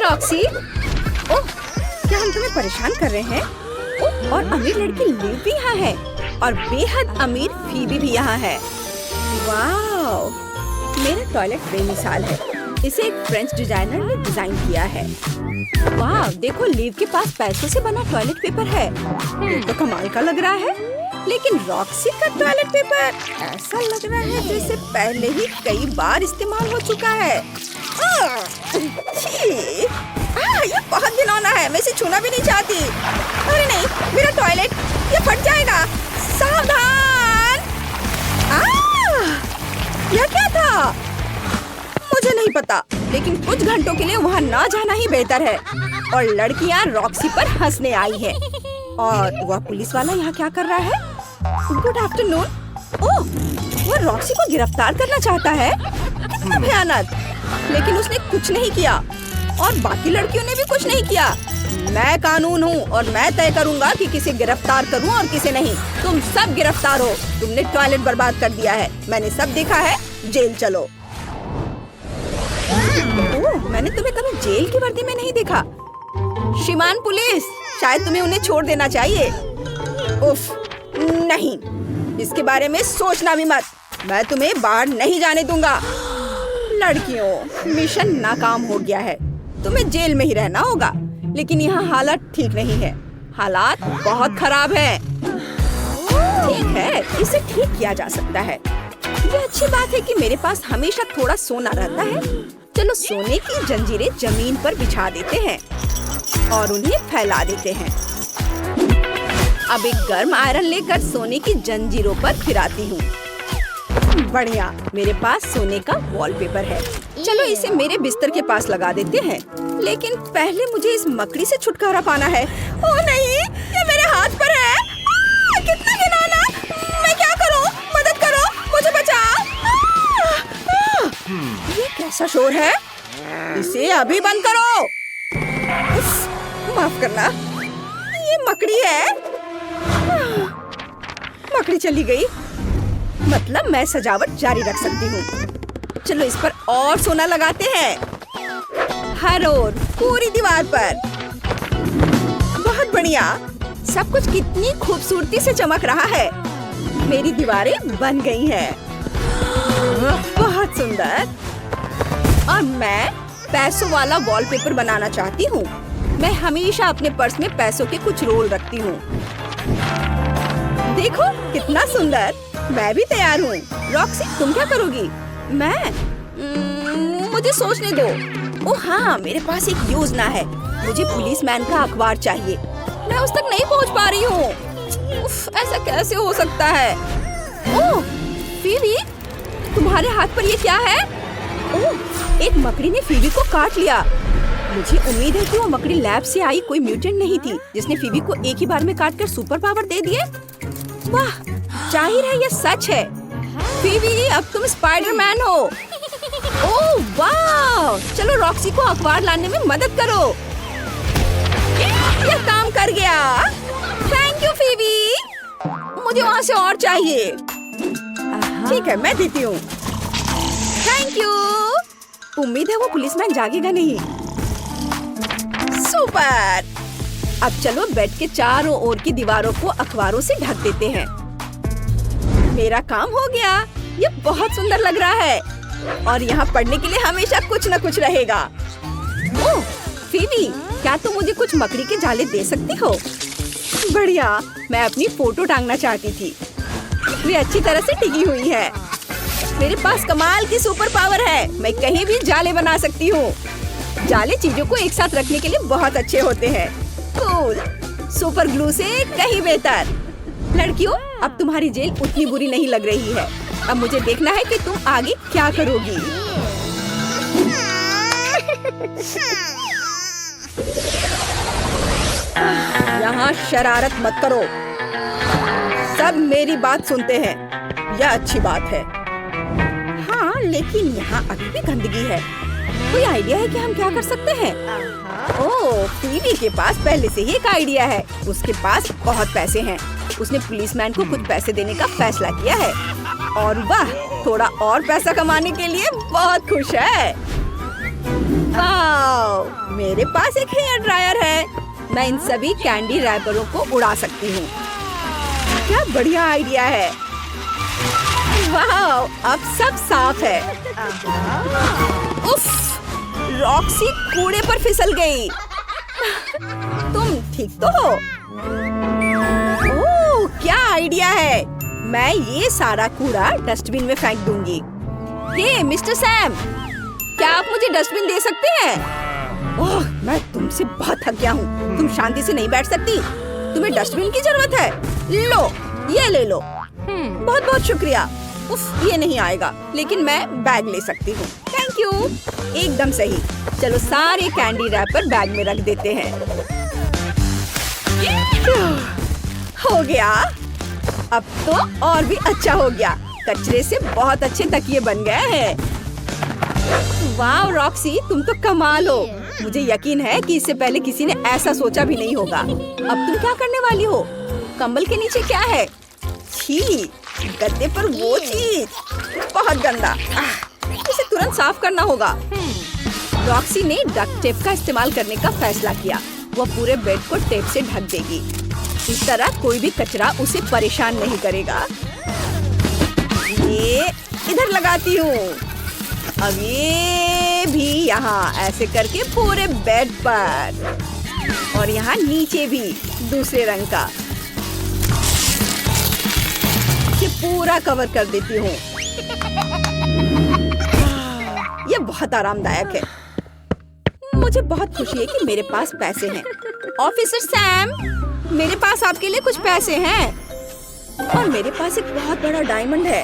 Roxy. ओह, क्या हम तुम्हें परेशान कर रहे हैं? ओह, और अमीर लड़की लिव भी यहाँ है और बेहद अमीर फीबी भी यहाँ है। वाओ, मेरा टॉयलेट बेमिसाल है। इसे एक फ्रेंच डिजाइनर ने डिजाइन किया है। वाह, देखो लिव के पास पैसों से बना टॉयलेट पेपर है। ये तो कमाल का लग रहा है। लेकिन रॉक्सी का टॉयलेट पेपर ऐसा लग रहा है जैसे पहले ही कई बार इस्तेमाल हो चुका है। ये बहुत घिनौना है, मैं इसे छूना भी नहीं चाहती। अरे नहीं, मेरा टॉयलेट ये फट जाएगा। सावधान! यह क्या था? मुझे नहीं पता, लेकिन कुछ घंटों के लिए वहाँ न जाना ही बेहतर है। और लड़कियाँ रॉक्सी पर हंसने आई हैं। और वह पुलिस वाला यहाँ क्या कर रहा है? Good afternoon. ओह, वह रॉक्सी को गिरफ्तार करना चाहता है। कितना भयानक! लेकिन उसने कुछ नहीं किया और बाकी लड़कियों ने भी कुछ नहीं किया। मैं कानून हूँ और मैं तय करूँगा कि किसे गिरफ्तार करूँ और किसे नहीं। तुम सब गिरफ्तार हो। तुमने टॉयलेट बर्बाद कर दिया है। मैंने सब देखा है। जेल चलो। ओह, मैंने तुम्हें कभी जेल की वर्दी में नहीं देखा। श्रीमान पुलिस, शायद तुम्हें उन्हें छोड़ देना चाहिए। उफ, नहीं, इसके बारे में सोचना भी मत। मैं तुम्हें बाहर नहीं जाने दूंगा। लड़कियों, मिशन नाकाम हो गया है। तुम्हें जेल में ही रहना होगा। लेकिन यहाँ हालत ठीक नहीं है। हालात बहुत खराब है। ठीक है, इसे ठीक किया जा सकता है। ये अच्छी बात है कि मेरे पास हमेशा थोड़ा सोना रहता है। चलो सोने की जंजीरें जमीन पर बिछा देते हैं और उन्हें फैला देते हैं। अब एक गर्म आयरन लेकर सोने की जंजीरों पर फिराती हूँ। बढ़िया, मेरे पास सोने का वॉलपेपर है। चलो इसे मेरे बिस्तर के पास लगा देते हैं। लेकिन पहले मुझे इस मकड़ी से छुटकारा पाना है। ओह नहीं, ये मेरे हाथ पर है। कितना घिनौना! मैं क्या करूं? मदद करो, मुझे बचाओ। ये कैसा शोर है? इसे अभी बंद करो। माफ करना, ये मकड़ी है। मकड़ी चली गई। मतलब मैं सजावट जारी रख सकती हूँ। चलो इस पर और सोना लगाते हैं। हर ओर, पूरी दीवार पर। बहुत बढ़िया। सब कुछ कितनी खूबसूरती से चमक रहा है। मेरी दीवारें बन गई हैं। बहुत सुंदर। और मैं पैसों वाला वॉलपेपर बनाना चाहती हूँ। मैं हमेशा अपने पर्स में पैसों के कुछ रोल रखती हूँ। देखो कितना सुंदर। मैं भी तैयार हूँ। रॉक्सी, तुम क्या करोगी? मुझे सोचने दो। ओह हाँ, मेरे पास एक योजना है। मुझे पुलिसमैन का अखबार चाहिए। मैं उस तक नहीं पहुँच पा रही हूँ। ऐसा कैसे हो सकता है? ओह फीबी, तुम्हारे हाथ पर ये क्या है? ओह, एक मकड़ी ने फीबी को काट लिया। मुझे उम्मीद है कि वो मकड़ी लैब से आई कोई म्यूटेंट नहीं थी जिसने फीबी को एक ही बार में काटकर सुपर पावर दे दिए। वाह, जाहिर है ये सच है। फीबी, अब तुम स्पाइडरमैन हो। ओह वाह, चलो रॉक्सी को अखबार लाने में मदद करो। यह काम कर गया। Thank you Phoebe. मुझे वहाँ से और चाहिए। ठीक है, मैं देती हूँ। Thank you. उम्मीद है वो पुलिसमैन जागेगा नहीं। सुपर। अब चलो बेड के चारों ओर की दीवारों को अखबारों से ढक देते हैं। मेरा काम हो गया। ये बहुत सुंदर लग रहा है और यहाँ पढ़ने के लिए हमेशा कुछ न कुछ रहेगा। ओह फीबी, क्या तुम मुझे कुछ मकड़ी के जाले दे सकती हो? बढ़िया, मैं अपनी फोटो टांगना चाहती थी। वे अच्छी तरह से टिकी हुई है। मेरे पास कमाल की सुपर पावर है। मैं कहीं भी जाले बना सकती हूँ। जाले चीजों को एक साथ रखने के लिए बहुत अच्छे होते हैं। कूल। सुपर ग्लू से कहीं बेहतर। लड़कियों, अब तुम्हारी जेल उतनी बुरी नहीं लग रही है। अब मुझे देखना है कि तुम आगे क्या करोगी। यहाँ शरारत मत करो। सब मेरी बात सुनते हैं। यह अच्छी बात है। हाँ, लेकिन यहाँ अभी भी गंदगी है। कोई आइडिया है कि हम क्या कर सकते हैं? ओह, फीबी के पास पहले से ही एक आइडिया है। उसके पास बहुत पैसे हैं। उसने पुलिसमैन को कुछ पैसे देने का फैसला किया है। और वाह, थोड़ा और पैसा कमाने के लिए बहुत खुश है। वाह, मेरे पास एक हेयर ड्रायर है। मैं इन सभी कैंडी रैपरों को उड़ा सकती हूँ। क्या बढ़िया आइडिया है। वाह, अब सब साफ है। उफ, रॉक्सी कूड़े पर फिसल गई। तुम ठीक तो हो? ओह, क्या आइडिया है। मैं ये सारा कूड़ा डस्टबिन में फेंक दूंगी। हे मिस्टर सैम, क्या आप मुझे डस्टबिन दे सकते हैं? ओह, मैं तुमसे बहुत थक गया हूँ। तुम शांति से नहीं बैठ सकती? तुम्हें डस्टबिन की जरूरत है? लो, ये ले लो। बहुत बहुत शुक्रिया। उफ, ये नहीं आएगा, लेकिन मैं बैग ले सकती हूँ। Thank you. एकदम सही। चलो सारे कैंडी रैपर बैग में रख देते हैं। हो गया। अब तो और भी अच्छा हो गया। कचरे से बहुत अच्छे तकिए बन गए हैं। वाह रॉक्सी, तुम तो कमाल हो। मुझे यकीन है कि इससे पहले किसी ने ऐसा सोचा भी नहीं होगा। अब तुम क्या करने वाली हो? कंबल के नीचे क्या है? छी, गद्दे पर वो चीज, बहुत गंदा। इसे तुरंत साफ करना होगा। रॉक्सी ने डक्ट टेप का इस्तेमाल करने का फैसला किया। वो पूरे बेड को टेप से ढक देगी। इस तरह कोई भी कचरा उसे परेशान नहीं करेगा। ये इधर लगाती हूँ। अब ये भी यहाँ, ऐसे करके पूरे बेड पर, और यहाँ नीचे भी दूसरे रंग का। ये पूरा कवर कर देती हूँ। ये बहुत आरामदायक है। मुझे बहुत खुशी है कि मेरे पास पैसे हैं। ऑफिसर सैम, मेरे पास आपके लिए कुछ पैसे हैं और मेरे पास एक बहुत बड़ा डायमंड है।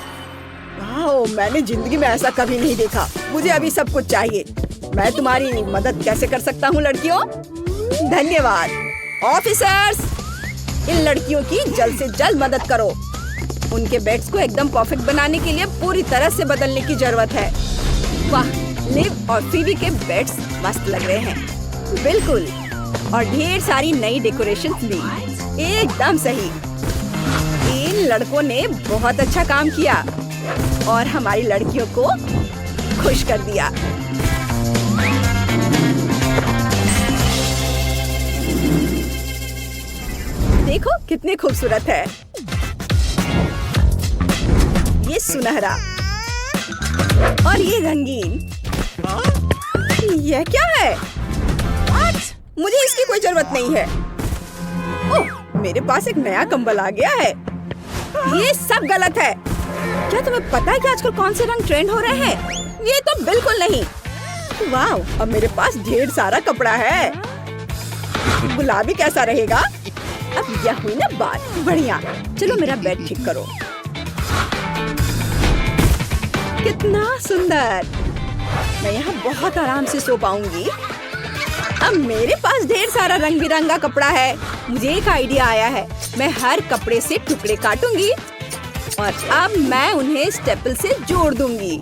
वाह, मैंने जिंदगी में ऐसा कभी नहीं देखा। मुझे अभी सब कुछ चाहिए। मैं तुम्हारी मदद कैसे कर सकता हूँ लड़कियों? धन्यवाद। ऑफिसर्स, इन लड़कियों की जल्द से जल्द मदद करो। उनके बेड्स को एकदम परफेक्ट बनाने के लिए पूरी तरह से बदलने की जरूरत है। वाह, लिव और फीबी के बेड्स मस्त लग रहे हैं। बिल्कुल, और ढेर सारी नई डेकोरेशंस भी। एकदम सही। इन लड़कों ने बहुत अच्छा काम किया और हमारी लड़कियों को खुश कर दिया। देखो कितनी खूबसूरत है। ये सुनहरा और ये रंगीन। यह क्या है? मुझे इसकी कोई जरूरत नहीं है। ओह, मेरे पास एक नया कंबल आ गया है। ये सब गलत है। क्या तुम्हें पता है कि आजकल कौन से रंग ट्रेंड हो रहे हैं? ये तो बिल्कुल नहीं। वाह, अब मेरे पास ढेर सारा कपड़ा है। गुलाबी कैसा रहेगा? अब यह हुई ना बात। बढ़िया। चलो मेरा बेड ठीक करो। कितना सुंदर। मैं यहाँ बहुत आराम से सो पाऊंगी। अब मेरे पास ढेर सारा रंग बिरंगा कपड़ा है। मुझे एक आइडिया आया है। मैं हर कपड़े से टुकड़े काटूंगी और अब मैं उन्हें स्टेपल से जोड़ दूंगी।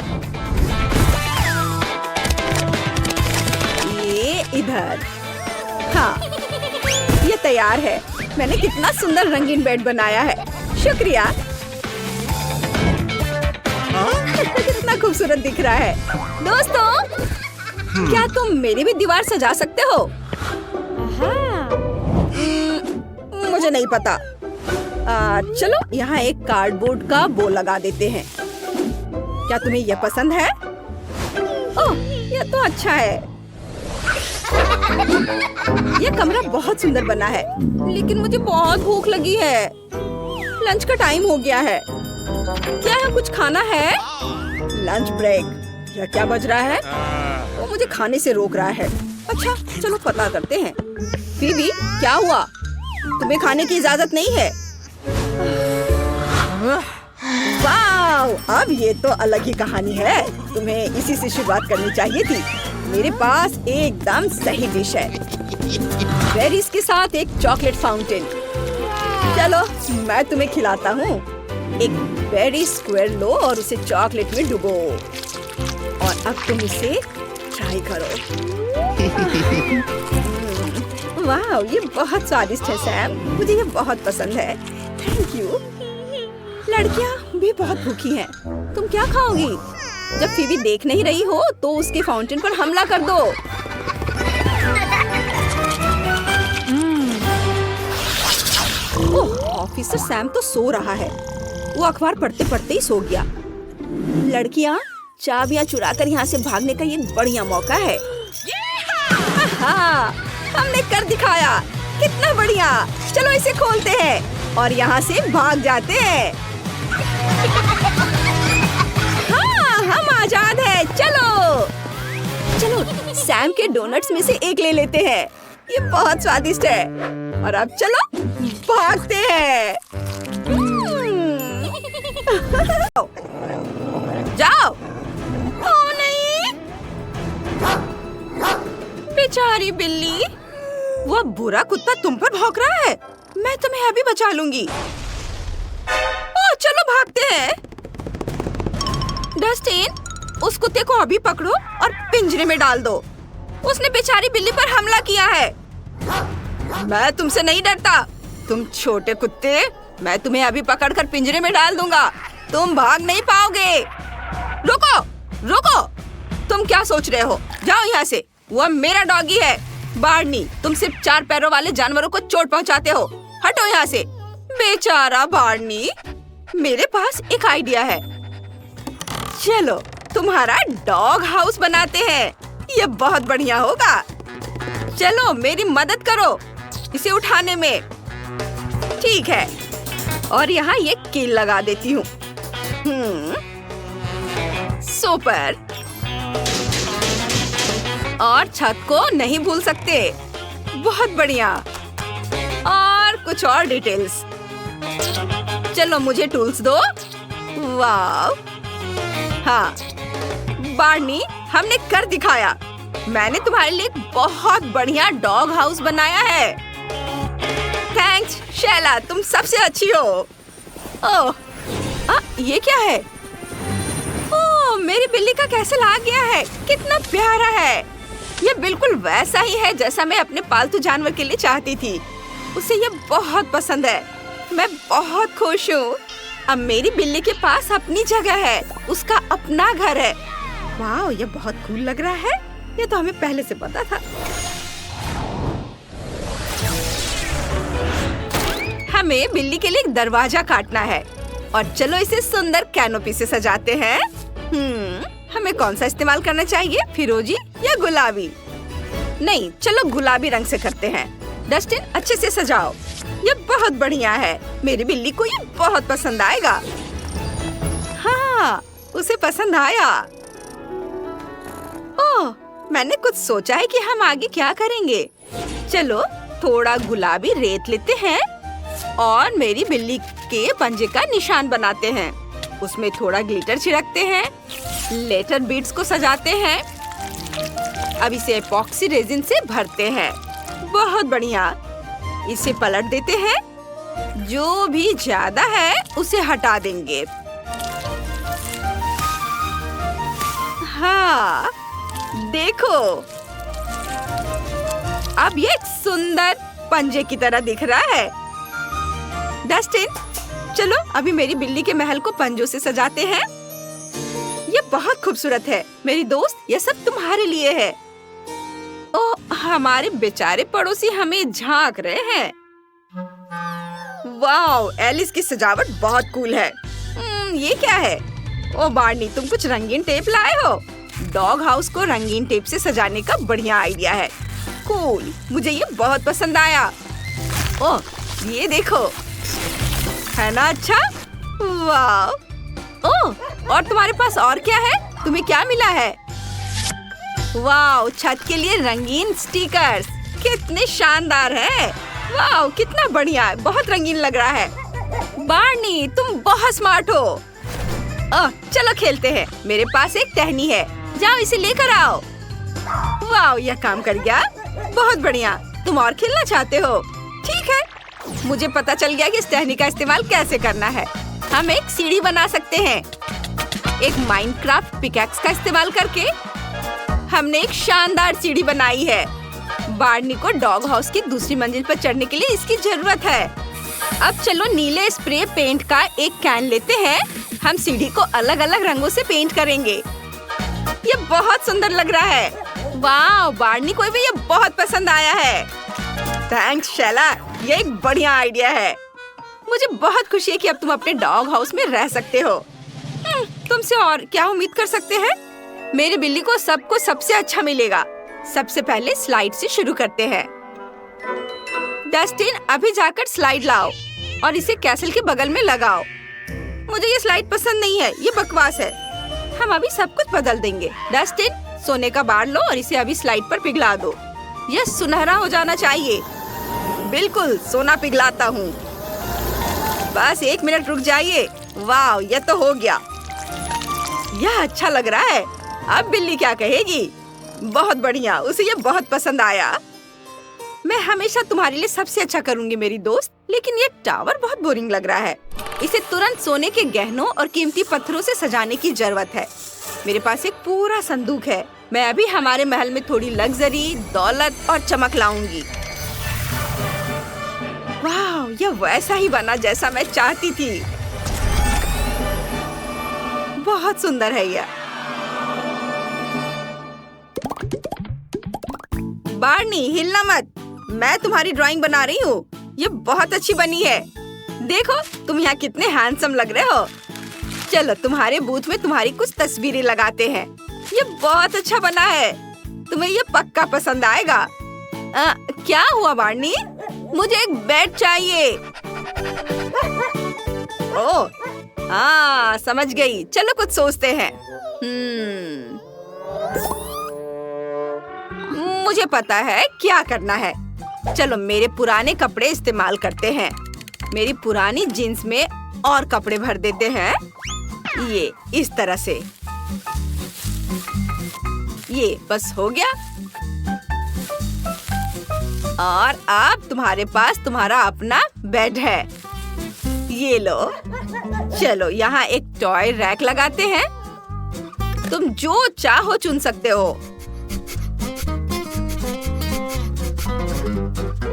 ये इधर। हाँ, ये तैयार है। मैंने कितना सुंदर रंगीन बेड बनाया है। शुक्रिया। कितना खूबसूरत दिख रहा है। दोस्तों, क्या तुम मेरी भी दीवार सजा सकते हो? मुझे नहीं पता। चलो यहाँ एक कार्डबोर्ड का बो लगा देते हैं। क्या तुम्हें यह पसंद है? ओह, यह तो अच्छा है। यह कमरा बहुत सुंदर बना है, लेकिन मुझे बहुत भूख लगी है। लंच का टाइम हो गया है। क्या यहाँ कुछ खाना है? Lunch break. यह क्या बज रहा है? वो मुझे खाने से रोक रहा है। अच्छा, चलो पता करते हैं। फीबी, क्या हुआ? तुम्हें खाने की इजाजत नहीं है? वाह, अब ये तो अलग ही कहानी है। तुम्हें इसी से शुरुआत करनी चाहिए थी। मेरे पास एकदम सही डिश है। बेरीज के साथ एक चॉकलेट फाउंटेन। चलो मैं तुम्हें खिलाता हूँ। एक बेरी स्क्वायर लो और उसे चॉकलेट में डुबो, और अब तुम इसे ट्राई करो। वाह, ये बहुत स्वादिष्ट है सैम। मुझे ये बहुत पसंद है। Thank you. लड़कियाँ भी बहुत भूखी हैं। तुम क्या खाओगी? जब फीबी देख नहीं रही हो तो उसके फाउंटेन पर हमला कर दो। ऑफिसर सैम तो सो रहा है। वो अखबार पढ़ते पढ़ते ही सो गया। लड़कियाँ, चाबियाँ चुराकर यहाँ से भागने का ये बढ़िया मौका है। हाँ, हमने कर दिखाया। कितना बढ़िया। चलो इसे खोलते हैं और यहाँ से भाग जाते हैं। हाँ, हम आजाद हैं। चलो चलो सैम के डोनट्स में से एक ले लेते हैं। ये बहुत स्वादिष्ट है। और अब चलो भागते हैं। जाओ। ओ नहीं, बेचारी बिल्ली। वो बुरा कुत्ता तुम पर भौंक रहा है। मैं तुम्हें अभी बचा लूंगी। ओ चलो भागते हैं। डस्टिन, उस कुत्ते को अभी पकड़ो और पिंजरे में डाल दो। उसने बेचारी बिल्ली पर हमला किया है। मैं तुमसे नहीं डरता, तुम छोटे कुत्ते। मैं तुम्हें अभी पकड़कर पिंजरे में डाल दूंगा। तुम भाग नहीं पाओगे। रुको, रुको। तुम क्या सोच रहे हो? जाओ यहाँ से। वह मेरा डॉगी है। बार्नी, तुम सिर्फ 4 पैरों वाले जानवरों को चोट पहुँचाते हो। हटो यहाँ से। बेचारा बार्नी। मेरे पास एक आइडिया है। चलो तुम्हारा डॉग हाउस बनाते हैं। ये बहुत बढ़िया होगा। चलो मेरी मदद करो इसे उठाने में। ठीक है, और यहाँ ये कील लगा देती हूँ। सुपर। और छत को नहीं भूल सकते। बहुत बढ़िया। और कुछ और डिटेल्स। चलो मुझे टूल्स दो। वाह। हाँ बार्नी, हमने कर दिखाया। मैंने तुम्हारे लिए एक बहुत बढ़िया डॉग हाउस बनाया है। थैंक्स शैला, तुम सबसे अच्छी हो। ओह, ये क्या है? ओह, मेरी बिल्ली का कैसल आ गया है। कितना प्यारा है। ये बिल्कुल वैसा ही है जैसा मैं अपने पालतू जानवर के लिए चाहती थी। उसे ये बहुत पसंद है। मैं बहुत खुश हूँ। अब मेरी बिल्ली के पास अपनी जगह है। उसका अपना घर है। वाह, ये बहुत कूल लग रहा है। ये तो हमें पहले से पता था। हमें बिल्ली के लिए एक दरवाजा काटना है। और चलो इसे सुंदर कैनोपी से सजाते हैं। हमें कौन सा इस्तेमाल करना चाहिए? फिरोजी या गुलाबी? नहीं, चलो गुलाबी रंग से करते हैं। डस्टिन, अच्छे से सजाओ। ये बहुत बढ़िया है। मेरी बिल्ली को ये बहुत पसंद आएगा। हाँ, उसे पसंद आया। ओह, मैंने कुछ सोचा है कि हम आगे क्या करेंगे। चलो थोड़ा गुलाबी रेत लेते हैं और मेरी बिल्ली के पंजे का निशान बनाते हैं। उसमें थोड़ा ग्लिटर छिड़कते हैं। लेटर बीड्स को सजाते हैं। अब इसे एपॉक्सी रेजिन से भरते हैं। बहुत बढ़िया। इसे पलट देते हैं। जो भी ज्यादा है उसे हटा देंगे। हाँ, देखो, अब ये एक सुंदर पंजे की तरह दिख रहा है। डस्टिन, चलो अभी मेरी बिल्ली के महल को पंजों से सजाते हैं। ये बहुत खूबसूरत है मेरी दोस्त। ये सब तुम्हारे लिए है। ओह, हमारे बेचारे पड़ोसी हमें झांक रहे हैं। वाओ, एलिस की सजावट बहुत कूल है। ये क्या है? ओह बार्नी, तुम कुछ रंगीन टेप लाए हो। डॉग हाउस को रंगीन टेप से सजाने का बढ़िया आइडिया है। कूल, मुझे ये बहुत पसंद आया। ओह, ये देखो, है ना अच्छा? वाह। ओह, और तुम्हारे पास और क्या है? तुम्हें क्या मिला है? वाह, छत के लिए रंगीन स्टिकर्स। कितने शानदार है। वाह, कितना बढ़िया है। बहुत रंगीन लग रहा है। बार्नी, तुम बहुत स्मार्ट हो। ओह, चलो खेलते हैं। मेरे पास एक टहनी है। जाओ इसे लेकर आओ। वाह, यह काम कर गया। बहुत बढ़िया। तुम और खेलना चाहते हो? ठीक है, मुझे पता चल गया कि इस टहनी का इस्तेमाल कैसे करना है। हम एक सीढ़ी बना सकते हैं। एक माइनक्राफ्ट पिकैक्स का इस्तेमाल करके हमने एक शानदार सीढ़ी बनाई है। बार्नी को डॉग हाउस की दूसरी मंजिल पर चढ़ने के लिए इसकी जरूरत है। अब चलो नीले स्प्रे पेंट का एक कैन लेते हैं। हम सीढ़ी को अलग अलग रंगों से पेंट करेंगे। ये बहुत सुंदर लग रहा है। वाह, बार्नी को भी ये बहुत पसंद आया है। थैंक्स शैला, ये एक बढ़िया आइडिया है। मुझे बहुत खुशी है कि अब तुम अपने डॉग हाउस में रह सकते हो। तुमसे और क्या उम्मीद कर सकते हैं? मेरी बिल्ली को सब कुछ सबसे अच्छा मिलेगा। सबसे पहले स्लाइड से शुरू करते हैं। डस्टिन, अभी जाकर स्लाइड लाओ और इसे कैसल के बगल में लगाओ। मुझे ये स्लाइड पसंद नहीं है, ये बकवास है। हम अभी सब कुछ बदल देंगे। डस्टिन, सोने का बार लो और इसे अभी स्लाइड पर पिघला दो। यह सुनहरा हो जाना चाहिए। बिल्कुल, सोना पिघलाता हूँ। बस 1 मिनट रुक जाइए। वाह, यह तो हो गया। यह अच्छा लग रहा है। अब बिल्ली क्या कहेगी? बहुत बढ़िया, उसे यह बहुत पसंद आया। मैं हमेशा तुम्हारे लिए सबसे अच्छा करूंगी मेरी दोस्त, लेकिन ये टावर बहुत बोरिंग लग रहा है। इसे तुरंत सोने के गहनों और कीमती पत्थरों से सजाने की जरूरत है। मेरे पास एक पूरा संदूक है। मैं अभी हमारे महल में थोड़ी लग्जरी, दौलत और चमक लाऊंगी। वाह, यह वैसा ही बना जैसा मैं चाहती थी। बहुत सुंदर है यह। बार्नी, हिलना मत। मैं तुम्हारी ड्राइंग बना रही हूँ। ये बहुत अच्छी बनी है। देखो तुम यहाँ कितने हैंडसम लग रहे हो। चलो तुम्हारे बूथ में तुम्हारी कुछ तस्वीरें लगाते हैं। ये बहुत अच्छा बना है। तुम्हें ये पक्का पसंद आएगा। क्या हुआ बार्नी? मुझे एक बेड चाहिए। ओह, हाँ समझ गई। चलो कुछ सोचते हैं। मुझे पता है क्या करना है। चलो मेरे पुराने कपड़े इस्तेमाल करते हैं। मेरी पुरानी जीन्स में और कपड़े भर देते हैं। ये इस तरह से। ये बस हो गया। और अब तुम्हारे पास तुम्हारा अपना बेड है। ये लो। चलो यहाँ एक टॉय रैक लगाते हैं। तुम जो चाहो चुन सकते हो।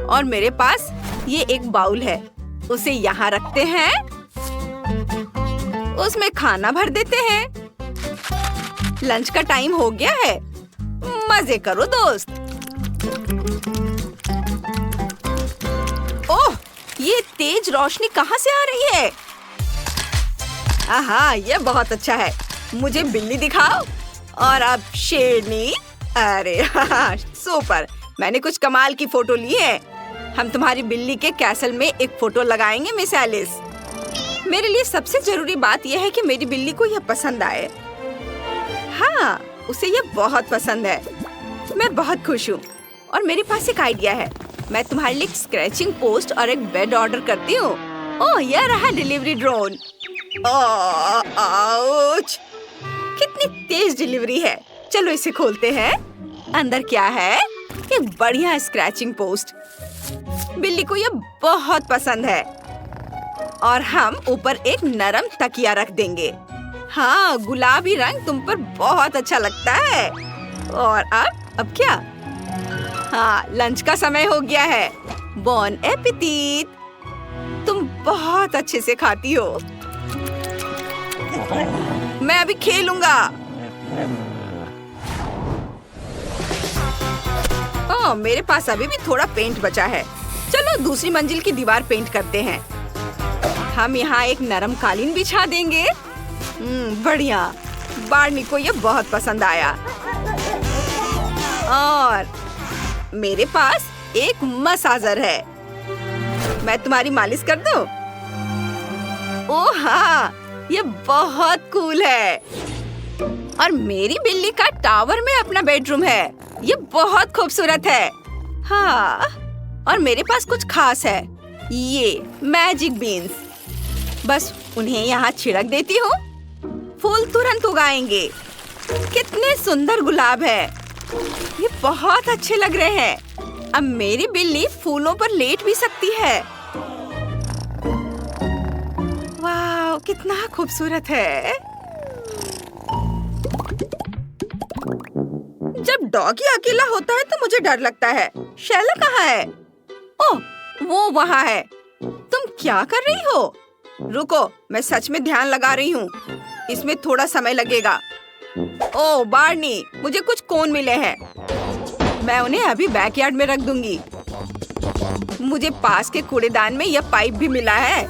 और मेरे पास ये एक बाउल है। उसे यहाँ रखते हैं। उसमें खाना भर देते हैं। लंच का टाइम हो गया है। मजे करो दोस्त। ओह, ये तेज रोशनी कहाँ से आ रही है? आहा, ये बहुत अच्छा है। मुझे बिल्ली दिखाओ। और अब शेरनी। अरे हाँ, सुपर। मैंने कुछ कमाल की फोटो ली है। हम तुम्हारी बिल्ली के कैसल में एक फोटो लगाएंगे मिस एलिस। मेरे लिए सबसे जरूरी बात यह है कि मेरी बिल्ली को यह पसंद आए। हाँ, उसे यह बहुत पसंद है। मैं बहुत खुश हूँ। और मेरे पास एक आइडिया है। मैं तुम्हारे लिए एक स्क्रैचिंग पोस्ट और एक बेड ऑर्डर करती हूँ। ओह, यह रहा डिलीवरी ड्रोन। आउच! कितनी तेज डिलीवरी है। चलो इसे खोलते हैं। अंदर क्या है? एक बढ़िया स्क्रैचिंग पोस्ट। बिल्ली को यह बहुत पसंद है। और हम ऊपर एक नरम तकिया रख देंगे। हाँ, गुलाबी रंग तुम पर बहुत अच्छा लगता है। और अब क्या? हाँ, लंच का समय हो गया है। बॉन एपेटिट। तुम बहुत अच्छे से खाती हो। मैं अभी खेलूंगा। ओह, मेरे पास अभी भी थोड़ा पेंट बचा है। चलो दूसरी मंजिल की दीवार पेंट करते हैं। हम यहाँ एक नरम कालीन बिछा देंगे। बढ़िया। बार्नी को ये बहुत पसंद आया। और मेरे पास एक मसाजर है। मैं तुम्हारी मालिश कर दूं? ओह हाँ, ये बहुत कूल है। और मेरी बिल्ली का टावर में अपना बेडरूम है। ये बहुत खूबसूरत है। हाँ, और मेरे पास कुछ खास है। ये मैजिक बीन्स। बस उन्हें यहाँ छिड़क देती हूँ। फूल तुरंत उगाएंगे। कितने सुंदर गुलाब है। ये बहुत अच्छे लग रहे हैं। अब मेरी बिल्ली फूलों पर लेट भी सकती है। वाह, कितना खूबसूरत है। जब डॉगी अकेला होता है तो मुझे डर लगता है। शैला कहाँ है? ओह, वो वहाँ है। तुम क्या कर रही हो? रुको, मैं सच में ध्यान लगा रही हूँ। इसमें थोड़ा समय लगेगा। ओह बार्नी, मुझे कुछ कोन मिले हैं। मैं उन्हें अभी बैकयार्ड में रख दूंगी। मुझे पास के कूड़ेदान में यह पाइप भी मिला है।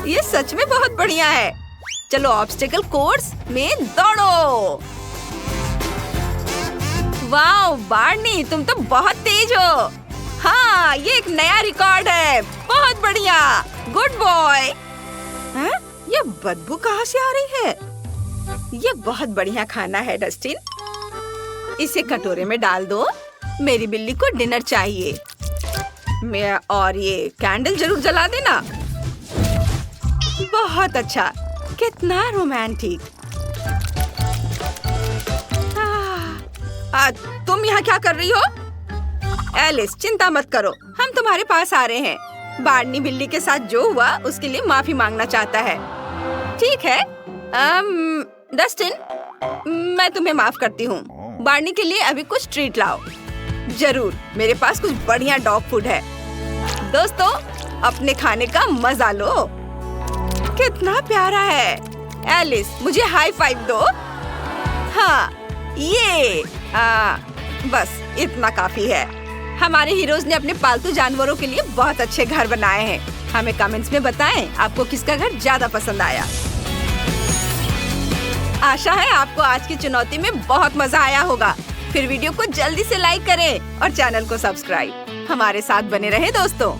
ये सच में बहुत बढ़िया है। चलो ऑब्स्टेकल कोर्स में दौड़ो। वाओ बार्नी, तुम तो बहुत तेज हो। हाँ, ये एक नया रिकॉर्ड है। बहुत बढ़िया, गुड बॉय। ये बदबू कहाँ से आ रही है? ये बहुत बढ़िया खाना है डस्टिन, इसे कटोरे में डाल दो। मेरी बिल्ली को डिनर चाहिए। और ये कैंडल जरूर जला देना। बहुत अच्छा, कितना रोमांटिक। तुम यहाँ क्या कर रही हो? एलिस, चिंता मत करो, हम तुम्हारे पास आ रहे हैं। बार्नी बिल्ली के साथ जो हुआ उसके लिए माफी मांगना चाहता है। ठीक है डस्टिन, मैं तुम्हें माफ करती हूँ। बार्नी के लिए अभी कुछ ट्रीट लाओ। जरूर, मेरे पास कुछ बढ़िया डॉग फूड है। दोस्तों, अपने खाने का मजा लो। कितना प्यारा है। एलिस, मुझे हाई फाइव दो। हाँ, ये बस इतना काफी है। हमारे हीरोज ने अपने पालतू जानवरों के लिए बहुत अच्छे घर बनाए हैं। हमें कमेंट्स में बताएं आपको किसका घर ज्यादा पसंद आया। आशा है आपको आज की चुनौती में बहुत मजा आया होगा। फिर वीडियो को जल्दी से लाइक करें और चैनल को सब्सक्राइब। हमारे साथ बने रहे दोस्तों।